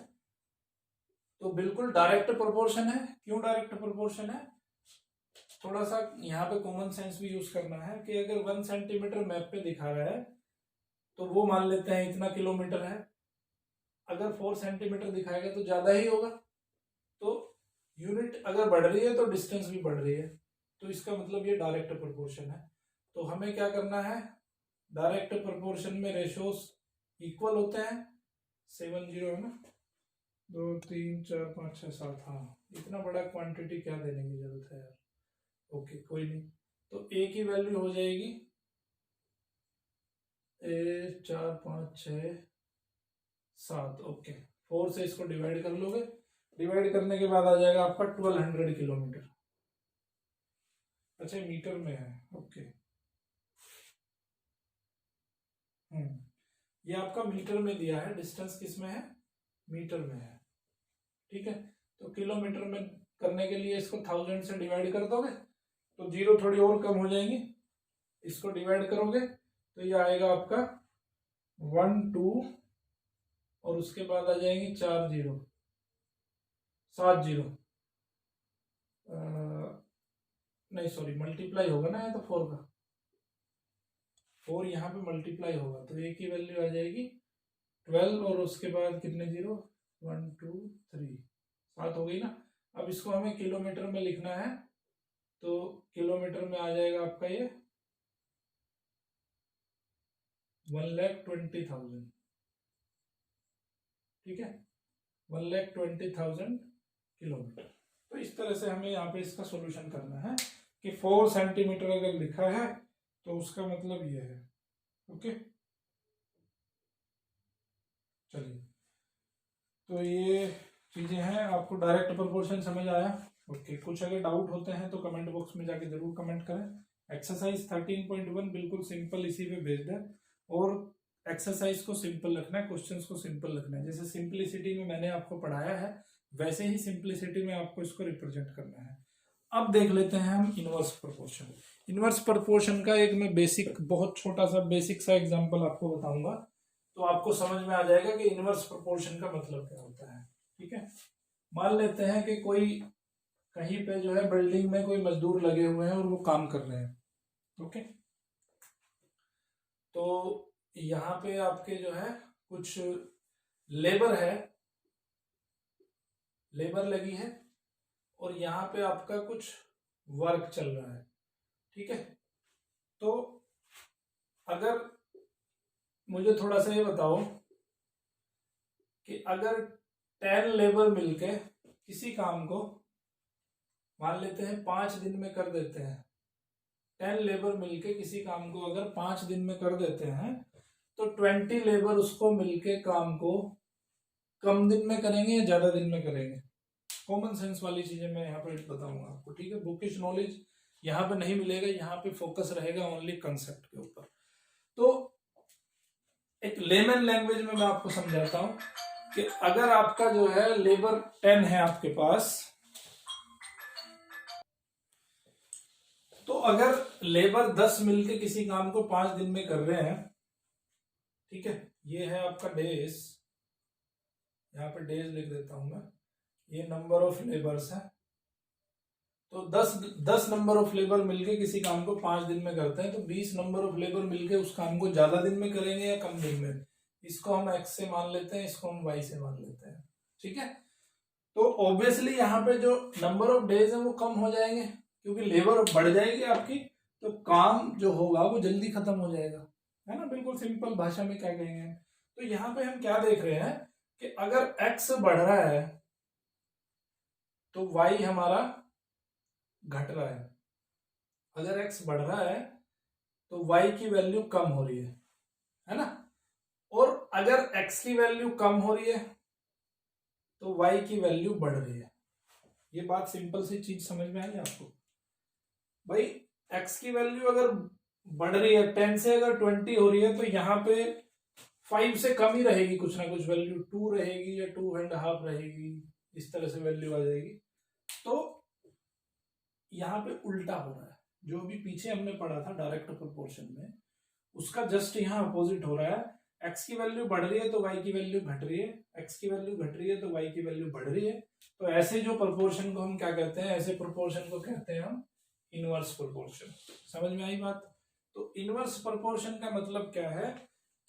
तो बिल्कुल डायरेक्ट प्रोपोर्शन है। क्यों डायरेक्ट प्रोपोर्शन है, थोड़ा सा यहाँ पे कॉमन सेंस भी यूज करना है कि अगर 1 सेंटीमीटर मैप पे दिखा रहा है तो वो मान लेते हैं इतना किलोमीटर है, अगर 4 सेंटीमीटर दिखाएगा तो ज्यादा ही होगा। तो यूनिट अगर बढ़ रही है तो डिस्टेंस भी बढ़ रही है, तो इसका मतलब ये डायरेक्ट प्रोपोर्शन है। तो हमें क्या करना है, डायरेक्ट प्रोपोर्शन में रेशोस इक्वल होते हैं, 7 जीरो है ना, 2 3 4 5 6 7, हाँ इतना बड़ा क्वांटिटी क्या देने की जरूरत है यार। ओके कोई नहीं, तो ए की वैल्यू हो जाएगी 4 5 6 7। ओके, 4 से इसको डिवाइड कर लोगे, डिवाइड करने के बाद आ जाएगा आपका 1200 किलोमीटर। अच्छा मीटर में है, ओके। ये आपका मीटर में दिया है, डिस्टेंस किस में है, मीटर में है। ठीक है, तो किलोमीटर में करने के लिए इसको 1000 से डिवाइड कर दोगे तो जीरो थोड़ी और कम हो जाएंगी, इसको डिवाइड करोगे तो ये आएगा आपका 1 2 और उसके बाद आ जाएंगे 4 जीरो 7 जीरो, नहीं सॉरी मल्टीप्लाई होगा ना, या तो 4 का 4 यहाँ पे मल्टीप्लाई होगा तो एक ही वैल्यू आ जाएगी 12 और उसके बाद कितने जीरो 1 2 3 7 हो गई ना। अब इसको हमें किलोमीटर में लिखना है तो किलोमीटर में आ जाएगा आपका ये 1,20,000, ठीक है 1,20,000 किलोमीटर। तो इस तरह से हमें यहाँ पे इसका सॉल्यूशन करना है कि 4 सेंटीमीटर अगर लिखा है तो उसका मतलब ये है। ओके चलिए, तो ये चीजें हैं, आपको डायरेक्ट प्रोपोर्शन समझ आया। ओके कुछ अगर डाउट होते हैं तो कमेंट बॉक्स में जाके जरूर कमेंट करें। एक्सरसाइज 13.1 बिल्कुल सिंपल इसी पे बेस्ड है और एक्सरसाइज को सिंपल रखना है, क्वेश्चंस को सिंपल रखना है। जैसे सिंपलिसिटी में मैंने आपको पढ़ाया है वैसे ही सिंपलिसिटी में आपको इसको रिप्रेजेंट करना है। अब देख लेते हैं हम इनवर्स प्रोपोर्शन। इनवर्स प्रोपोर्शन का एक मैं बेसिक बहुत छोटा सा बेसिक सा एग्जांपल आपको बताऊंगा तो आपको समझ में आ जाएगा कि इनवर्स प्रोपोर्शन का मतलब क्या होता है। ठीक है, मान लेते हैं कि कोई कहीं पे जो है बिल्डिंग में कोई मजदूर लगे हुए हैं और वो काम कर रहे हैं। ओके, तो यहाँ पे आपके जो है कुछ लेबर है, लेबर लगी है और यहाँ पे आपका कुछ वर्क चल रहा है। ठीक है, तो अगर मुझे थोड़ा सा ये बताओ कि अगर 10 लेबर मिलके किसी काम को मान लेते हैं 5 दिन में कर देते हैं, 10 लेबर मिलके किसी काम को अगर 5 दिन में कर देते हैं तो 20 लेबर उसको मिलके काम को कम दिन में करेंगे या ज्यादा दिन में करेंगे। कॉमन सेंस वाली चीजें मैं यहाँ पे बताऊंगा आपको। ठीक है, बुकिश नॉलेज यहाँ पे नहीं मिलेगा, यहाँ पे फोकस रहेगा ओनली कंसेप्ट के ऊपर। तो एक लेमन लैंग्वेज में मैं आपको समझाता हूं कि अगर आपका जो है लेबर 10 है आपके पास, तो अगर लेबर 10 मिलके किसी काम को 5 दिन में कर रहे हैं, ठीक है, ये है आपका डेज, यहाँ पे डेज लिख देता हूं मैं, ये नंबर ऑफ लेबर्स है। तो 10 नंबर ऑफ लेबर मिलके किसी काम को 5 दिन में करते हैं, तो 20 नंबर ऑफ लेबर मिलके उस काम को ज्यादा दिन में करेंगे या कम दिन में। इसको हम x से मान लेते हैं, इसको हम y से मान लेते हैं। ठीक है, तो ऑब्वियसली यहाँ पे जो नंबर ऑफ डेज है वो कम हो जाएंगे क्योंकि लेबर बढ़ जाएगी आपकी, तो काम जो होगा वो जल्दी खत्म हो जाएगा, है ना। बिल्कुल सिंपल भाषा में क्या कहेंगे, तो यहाँ पे हम क्या देख रहे हैं कि अगर x बढ़ रहा है तो y हमारा घट रहा है, अगर x बढ़ रहा है तो y की वैल्यू कम हो रही है ना, और अगर x की वैल्यू कम हो रही है तो y की वैल्यू बढ़ रही है। ये बात सिंपल सी चीज समझ में आई आपको भाई। x की वैल्यू अगर बढ़ रही है 10 से अगर 20 हो रही है तो यहाँ पे 5 से कम ही रहेगी, कुछ ना कुछ वैल्यू 2 रहेगी या 2.5 रहेगी, इस तरह से वैल्यू आ जाएगी। तो यहाँ पे उल्टा हो रहा है, जो भी पीछे हमने पढ़ा था डायरेक्ट प्रोपोर्शन में उसका जस्ट यहाँ अपोजिट हो रहा है। x की वैल्यू बढ़ रही है तो y की वैल्यू घट रही है, x की वैल्यू घट रही है तो y की वैल्यू बढ़ रही है। तो ऐसे जो प्रोपोर्शन को हम क्या कहते हैं, ऐसे प्रोपोर्शन को कहते हैं हम इनवर्स प्रोपोर्शन। समझ में आई बात। तो इनवर्स प्रोपोर्शन का मतलब क्या है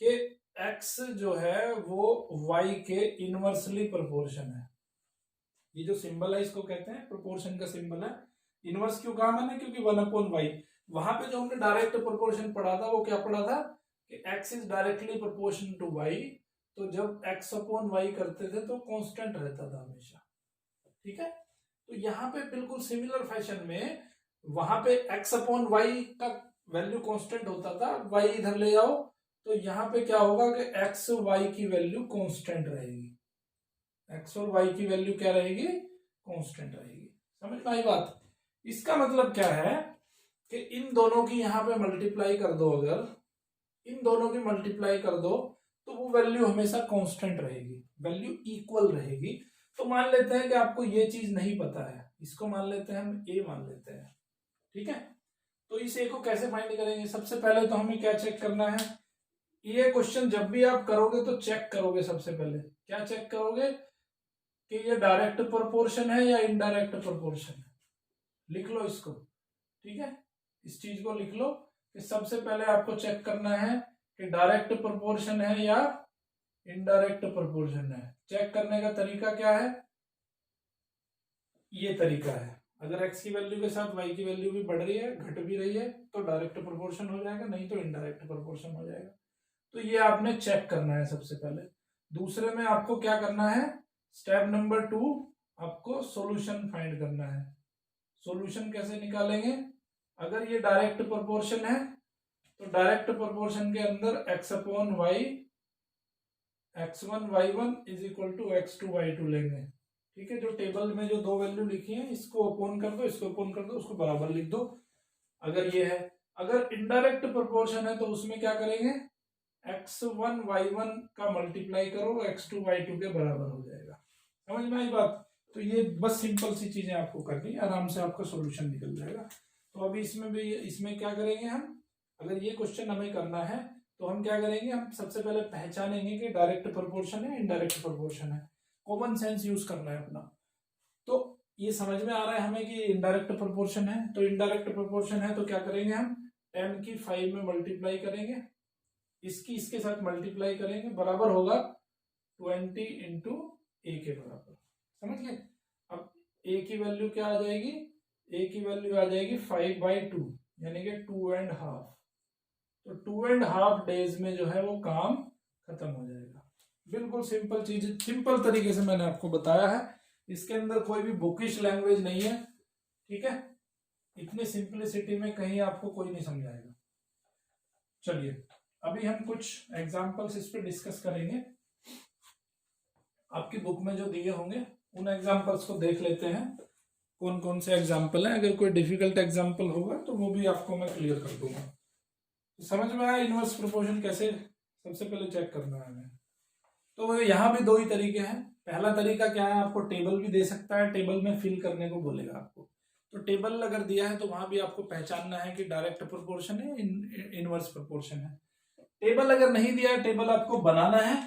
कि x जो है वो y के इनवर्सली प्रोपोर्शन है। ये जो सिंबल है इसको कहते हैं प्रोपोर्शन का सिंबल है। इनवर्स क्यों कहा मैंने, क्योंकि 1/y। वहां पे जो हमने डायरेक्ट प्रोपोर्शन पढ़ा था वो क्या पढ़ा था कि x is directly proportion to y। तो जब x/y करते थे तो कांस्टेंट रहता था हमेशा। ठीक है, तो यहाँ पे बिल्कुल सिमिलर फैशन में वहां पे x/y का वैल्यू कांस्टेंट होता था, y इधर ले जाओ तो यहाँ पे क्या होगा कि x y की वैल्यू कांस्टेंट रहेगी, x और y की वैल्यू क्या रहेगी, कांस्टेंट रहेगी। समझ में आई बात। इसका मतलब क्या है कि इन दोनों की यहाँ पे मल्टीप्लाई कर दो, अगर इन दोनों की मल्टीप्लाई कर दो तो वो वैल्यू हमेशा कांस्टेंट रहेगी, वैल्यू इक्वल रहेगी। तो मान लेते हैं कि आपको ये चीज नहीं पता है, इसको मान लेते हैं हम ए मान लेते हैं, ठीक है। तो इस ए को कैसे फाइंड करेंगे? सबसे पहले तो हमें क्या चेक करना है, ये क्वेश्चन जब भी आप करोगे तो चेक करोगे, सबसे पहले क्या चेक करोगे कि ये डायरेक्ट प्रोपोर्शन है या इनडायरेक्ट प्रोपोर्शन है। लिख लो इसको, ठीक है, इस चीज को लिख लो कि सबसे पहले आपको चेक करना है कि डायरेक्ट प्रोपोर्शन है या इनडायरेक्ट प्रोपोर्शन है। चेक करने का तरीका क्या है, ये तरीका है, अगर x की वैल्यू के साथ y की वैल्यू भी बढ़ रही है, घट भी रही है, तो डायरेक्ट प्रोपोर्शन हो जाएगा, नहीं तो इनडायरेक्ट प्रोपोर्शन हो जाएगा। तो ये आपने चेक करना है सबसे पहले। दूसरे में आपको क्या करना है, स्टेप नंबर 2, आपको सॉल्यूशन फाइंड करना है। सॉल्यूशन कैसे निकालेंगे, अगर ये डायरेक्ट प्रोपोर्शन है तो डायरेक्ट प्रोपोर्शन के अंदर x upon y x1 y1 is equal to x2 y2 लेंगे, ठीक है। जो टेबल में जो दो वैल्यू लिखी है इसको ओपन कर दो, इसको ओपन कर दो, उसको बराबर लिख दो, अगर ये है। अगर इनडायरेक्ट प्रोपोर्शन है तो उसमें क्या करेंगे, x1 y1 का मल्टीप्लाई करो, x2 y2 के बराबर हो जाएगा। समझ में आई बात? तो ये बस सिंपल सी चीजें आपको करनी है, आराम से आपका सॉल्यूशन निकल जाएगा। तो अभी इसमें भी, इसमें क्या करेंगे हम, अगर ये क्वेश्चन हमें करना है तो हम क्या करेंगे, हम सबसे पहले पहचानेंगे कि डायरेक्ट प्रोपोर्शन है इनडायरेक्ट प्रोपोर्शन है, कॉमन सेंस यूज करना है अपना। तो ये समझ में आ रहा है हमें कि इनडायरेक्ट प्रोपोर्शन है, तो इनडायरेक्ट प्रोपोर्शन है तो क्या करेंगे हम, 10 की 5 में मल्टीप्लाई करेंगे, इसकी इसके साथ मल्टीप्लाई करेंगे, बराबर होगा 20 इंटू ए के बराबर। समझ गए? अब ए की वैल्यू क्या आ जाएगी, ए की वैल्यू आ जाएगी 5/2 यानी कि 2.5। तो 2.5 डेज में जो है वो काम खत्म हो जाएगा। बिल्कुल सिंपल चीज, सिंपल तरीके से मैंने आपको बताया है, इसके अंदर कोई भी बुकिश लैंग्वेज नहीं है, ठीक है। इतनी सिंपलिसिटी में कहीं आपको कोई नहीं समझाएगा। चलिए अभी हम कुछ एग्जांपल्स इस पे डिस्कस करेंगे, आपकी बुक में जो दिए होंगे उन एग्जांपल्स को देख लेते हैं, कौन कौन से एग्जांपल हैं। अगर कोई डिफिकल्ट एग्जांपल होगा तो वो भी आपको मैं क्लियर कर दूंगा। तो समझ में आया इनवर्स प्रोपोर्शन कैसे सबसे पहले चेक करना है हमें। तो यहाँ भी दो ही तरीके हैं। पहला तरीका क्या है, आपको टेबल भी दे सकता है, टेबल में फिल करने को बोलेगा आपको। तो टेबल अगर दिया है तो वहां भी आपको पहचानना है कि डायरेक्ट प्रोपोर्शन है इनवर्स प्रोपोर्शन है। टेबल अगर नहीं दिया है, टेबल आपको बनाना है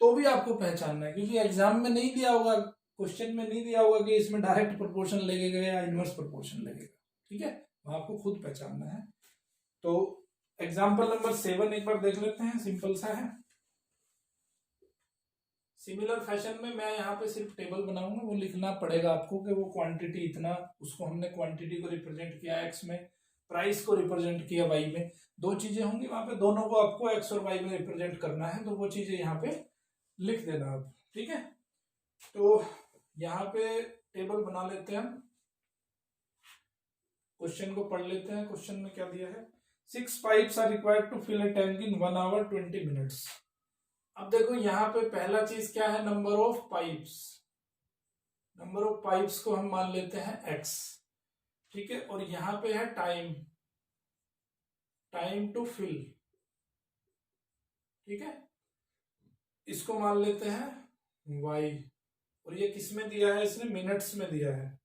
तो भी आपको पहचानना है, क्योंकि एग्जाम में नहीं दिया होगा, क्वेश्चन में नहीं दिया होगा कि इसमें डायरेक्ट प्रोपोर्शन लगेगा या इनवर्स प्रोपोर्शन लगेगा, ठीक है। वहां आपको खुद पहचानना है। तो एग्जाम्पल नंबर 7 एक बार देख लेते हैं, सिंपल सा है। सिमिलर फैशन में मैं यहाँ पे सिर्फ टेबल बनाऊंगा, वो लिखना पड़ेगा आपको कि वो क्वांटिटी इतना, उसको हमने क्वांटिटी को रिप्रेजेंट किया एक्स में, प्राइस को रिप्रेजेंट किया वाई में। दो चीजें होंगी वहां पे, दोनों को आपको एक्स और वाई में रिप्रेजेंट करना है, तो वो चीजें यहाँ पे लिख देना आप, ठीक है। तो यहाँ पे टेबल बना लेते हैं हम, क्वेश्चन को पढ़ लेते हैं। क्वेश्चन में क्या दिया है, 6 pipes are required to fill a tank in 1 hour 20 minutes। अब देखो यहाँ पे पहला चीज क्या है, number of pipes. Number of pipes को हम मान लेते हैं x, ठीक है। और यहाँ पे है टाइम, टाइम टू फिल, ठीक है, इसको मान लेते हैं y। और ये किस में दिया है, इसने मिनट्स में दिया है,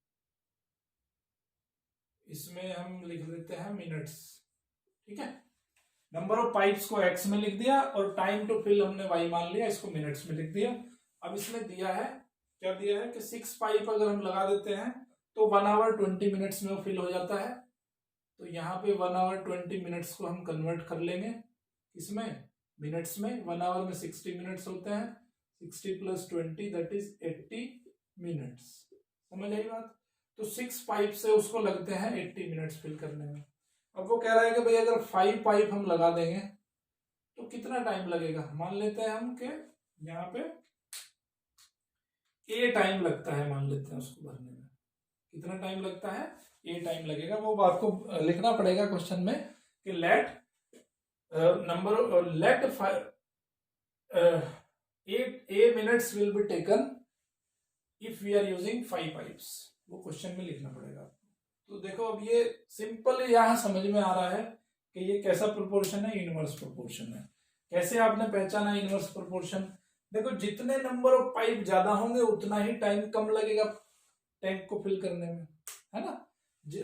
इसमें हम लिख देते हैं मिनट्स, ठीक है। नंबर ऑफ पाइप्स को x में लिख दिया और टाइम टू फिल हमने y मान लिया, इसको मिनट्स में लिख दिया। अब इसमें दिया है, क्या दिया है कि 6 पाइप अगर हम लगा देते हैं तो 1 hour 20 minutes में वो फिल हो जाता है। तो यहाँ पे 1 hour 20 minutes को हम कन्वर्ट कर लेंगे इसमें मिनट्स में। 1 hour में 60 मिनट्स होते हैं, 60 + 20 दैट इज 80 मिनट्स। समझ आई बात? तो 6 पाइप से उसको लगते हैं 80 मिनट्स फिल करने में। अब वो कह रहा है कि भाई अगर 5 पाइप हम लगा देंगे तो कितना टाइम लगेगा। मान लेते हैं हम कि यहाँ पे ए टाइम लगता है, मान लेते हैं उसको भरने में कितना टाइम लगता है, ए टाइम लगेगा। वो आपको लिखना पड़ेगा क्वेश्चन में कि let number let 8 minutes will be taken if we are using 5 pipes. वो क्वेश्चन में लिखना पड़ेगा। तो देखो अब ये सिंपल यहाँ समझ में आ रहा है कि ये कैसा प्रोपोर्शन है, इनवर्स प्रोपोर्शन है। कैसे आपने पहचाना इनवर्स प्रोपोर्शन, देखो जितने नंबर ऑफ पाइप ज्यादा होंगे उतना ही टाइम कम लगेगा टैंक को फिल करने में, है ना।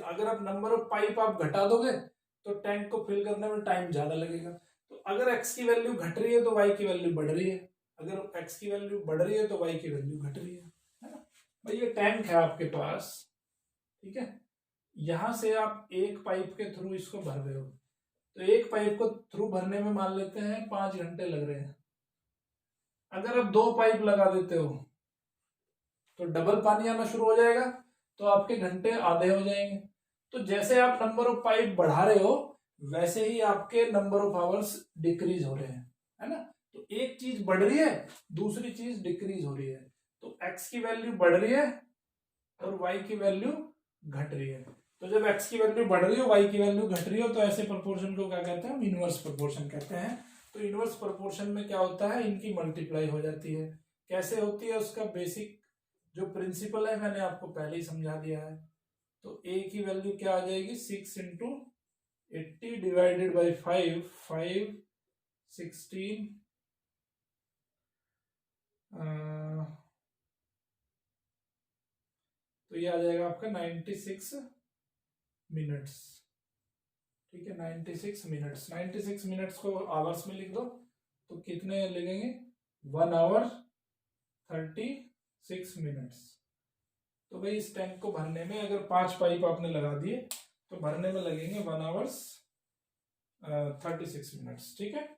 अगर आप नंबर ऑफ पाइप आप घटा दोगे तो टैंक को फिल करने में टाइम ज्यादा लगेगा। तो अगर x की वैल्यू घट रही है तो y की वैल्यू बढ़ रही है, अगर x की वैल्यू बढ़ रही है तो y की वैल्यू घट रही है ना। भाई ये टैंक है आपके पास, ठीक है, यहां से आप एक पाइप के थ्रू इसको भर रहे हो, तो एक पाइप को थ्रू भरने में मान लेते हैं 5 घंटे लग रहे हैं। अगर आप 2 पाइप लगा देते हो तो डबल पानी आना शुरू हो जाएगा, तो आपके घंटे आधे हो जाएंगे। तो जैसे आप नंबर ऑफ पाइप बढ़ा रहे हो वैसे ही आपके नंबर ऑफ आवर्स डिक्रीज हो रहे हैं, है ना। तो एक चीज बढ़ रही है, दूसरी चीज डिक्रीज हो रही है। तो x की वैल्यू बढ़ रही है और y की वैल्यू घट रही है। तो जब x की वैल्यू बढ़ रही हो y की वैल्यू घट रही हो तो ऐसे प्रोपोर्शन को क्या कहते हैं, हम इनवर्स प्रोपोर्शन कहते हैं। तो इनवर्स प्रोपोर्शन में क्या होता है, इनकी मल्टीप्लाई हो जाती है। कैसे होती है, उसका बेसिक जो प्रिंसिपल है मैंने आपको पहले ही समझा दिया है। तो a की वैल्यू क्या आ जाएगी, 6 इंटू 80 डिवाइडेड बाई 5, 5 16 तो ये आ जाएगा आपका 96 मिनट्स, ठीक है। 96 मिनट्स, 96 मिनट्स को आवर्स में लिख दो तो कितने लगेंगे, 1 आवर 36 मिनट्स। तो भाई इस टैंक को भरने में अगर 5 पाइप आपने लगा दिए तो भरने में लगेंगे 1 आवर्स 36 मिनट्स, ठीक है।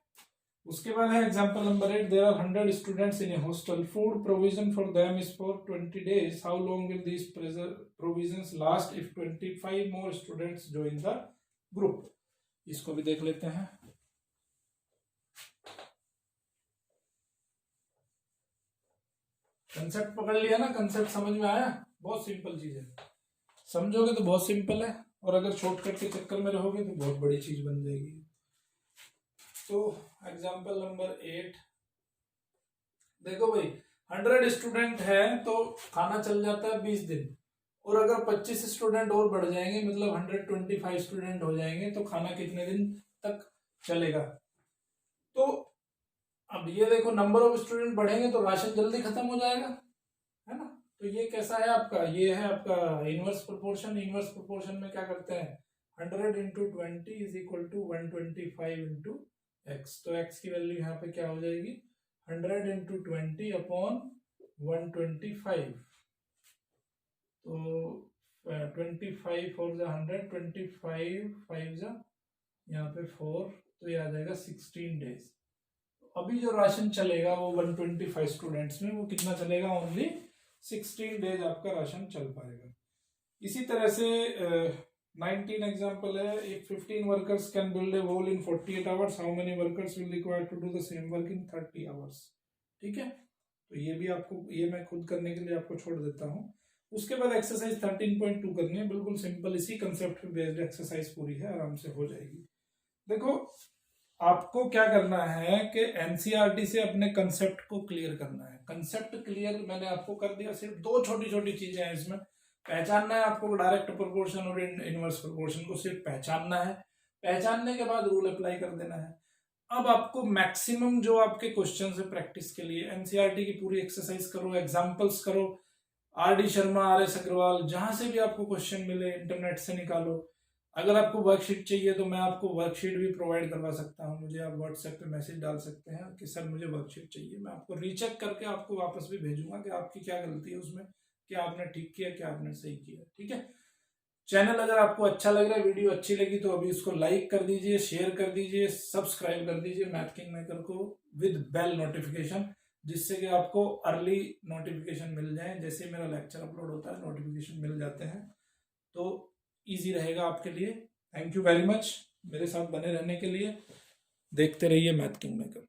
उसके बाद है example number 8, there are 100 students in a hostel, food provision for them is for 20 days, how long will this provisions last if 25 more students join the group. इसको भी देख लेते हैं। कंसेप्ट पकड़ लिया ना, कंसेप्ट समझ में आया, बहुत सिंपल चीज है, समझोगे तो बहुत सिंपल है, और अगर शॉर्टकट के चक्कर में रहोगे तो बहुत बड़ी चीज बन जाएगी। तो एग्जांपल नंबर 8, देखो भाई 100 स्टूडेंट है तो खाना चल जाता है 20 दिन, और अगर 25 स्टूडेंट और बढ़ जाएंगे मतलब 125 स्टूडेंट हो जाएंगे तो खाना कितने दिन तक चलेगा। तो अब ये देखो नंबर ऑफ स्टूडेंट बढ़ेंगे तो राशन जल्दी खत्म हो जाएगा, है ना। तो ये कैसा है आपका, ये है आपका इनवर्स प्रोपोर्शन। इनवर्स प्रोपोर्शन में क्या करते हैं, 100 into 20 is equal to 125 into x. तो एक्स की वैल्यू यहाँ पे क्या हो जाएगी, 100 इंटू 20 अपॉन 125। तो 25 फोर जा 100, 25 5 जा यहाँ पे 4, तो ये आ जाएगा 16 डेज। अभी जो राशन चलेगा वो 125 स्टूडेंट्स में वो कितना चलेगा, ओनली 16 डेज आपका राशन चल पाएगा। इसी तरह से 19 एग्जांपल है, if 15 workers can build a wall in 48 hours, how many workers will require to do the same work in 30 hours, ठीक है। तो ये भी आपको, ये मैं खुद करने के लिए आपको छोड़ देता हूँ। उसके बाद एक्सरसाइज 13.2 करनी है, बिल्कुल सिंपल, इसी कंसेप्ट पे बेस्ड एक्सरसाइज पूरी है, आराम से हो जाएगी। देखो आपको क्या करना है कि एनसीईआरटी से अपने कंसेप्ट को क्लियर करना है। कंसेप्ट क्लियर मैंने आपको कर दिया, सिर्फ 2 छोटी छोटी चीजें हैं इसमें। पहचानना है आपको डायरेक्ट प्रोपोर्शन और इनवर्स प्रोपोर्शन को, सिर्फ पहचानना है, पहचानने के बाद रूल अप्लाई कर देना है। अब आपको मैक्सिमम जो आपके क्वेश्चन है प्रैक्टिस के लिए, एनसीईआरटी की पूरी एक्सरसाइज करो, एग्जाम्पल्स करो, आर.डी. शर्मा, आर.एस. अग्रवाल, जहां से भी आपको क्वेश्चन मिले इंटरनेट से निकालो। अगर आपको वर्कशीट चाहिए तो मैं आपको वर्कशीट भी प्रोवाइड करवा सकता हूं, मुझे आप व्हाट्सएप पे मैसेज डाल सकते हैं कि सर मुझे वर्कशीट चाहिए, मैं आपको रीचेक करके आपको वापस भी भेजूंगा कि आपकी क्या गलती है उसमें, क्या आपने ठीक किया, क्या आपने सही किया, ठीक है। चैनल अगर आपको अच्छा लग रहा है, वीडियो अच्छी लगी तो अभी इसको लाइक कर दीजिए, शेयर कर दीजिए, सब्सक्राइब कर दीजिए मैथ किंग मेकर को विद बेल नोटिफिकेशन, जिससे कि आपको अर्ली नोटिफिकेशन मिल जाए, जैसे मेरा लेक्चर अपलोड होता है नोटिफिकेशन मिल जाते हैं, तो इजी रहेगा आपके लिए। थैंक यू वेरी मच मेरे साथ बने रहने के लिए, देखते रहिए मैथ किंग मेकर।